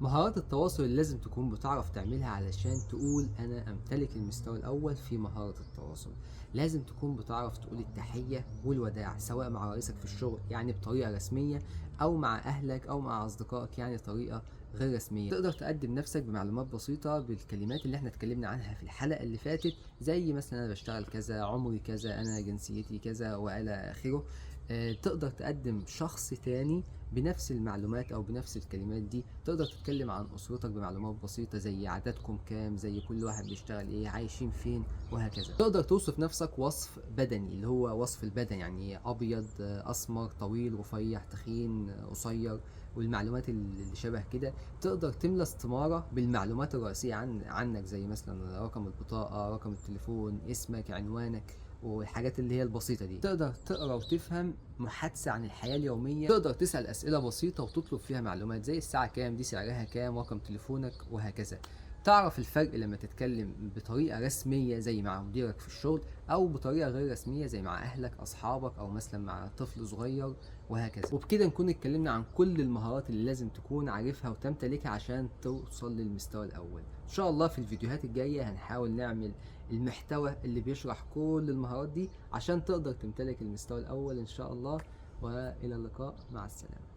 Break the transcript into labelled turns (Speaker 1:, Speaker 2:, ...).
Speaker 1: مهارات التواصل اللي لازم تكون بتعرف تعملها علشان تقول أنا أمتلك المستوى الأول في مهارة التواصل. لازم تكون بتعرف تقول التحية والوداع سواء مع رئيسك في الشغل يعني بطريقة رسمية، أو مع أهلك أو مع أصدقائك يعني طريقة غير رسمية. تقدر تقدم نفسك بمعلومات بسيطة بالكلمات اللي احنا اتكلمنا عنها في الحلقة اللي فاتت، زي مثلا أنا بشتغل كذا، عمري كذا، أنا جنسيتي كذا وإلى آخره. تقدر تقدم شخص تاني بنفس المعلومات او بنفس الكلمات دي. تقدر تتكلم عن اسرتك بمعلومات بسيطة زي عددكم كام، زي كل واحد بيشتغل ايه، عايشين فين، وهكذا. تقدر توصف نفسك وصف بدني اللي هو وصف البدن، يعني ابيض، اسمر، طويل، رفيع، تخين، قصير، والمعلومات اللي شبه كده. تقدر تملى استمارة بالمعلومات الرئيسية عنك زي مثلا رقم البطاقة، رقم التليفون، اسمك، عنوانك، والحاجات اللي هي البسيطة دي. تقدر تقرا وتفهم محادثة عن الحياة اليومية. تقدر تسأل أسئلة بسيطة وتطلب فيها معلومات زي الساعة كام، دي سعرها كام، رقم تليفونك، وهكذا. تعرف الفرق لما تتكلم بطريقة رسمية زي مع مديرك في الشغل، أو بطريقة غير رسمية زي مع أهلك، أصحابك، أو مثلا مع طفل صغير، وهكذا. وبكده نكون اتكلمنا عن كل المهارات اللي لازم تكون عارفها وتمتلكها عشان توصل للمستوى الأول. إن شاء الله في الفيديوهات الجاية هنحاول نعمل المحتوى اللي بيشرح كل المهارات دي عشان تقدر تمتلك المستوى الأول إن شاء الله. وإلى اللقاء، مع السلامة.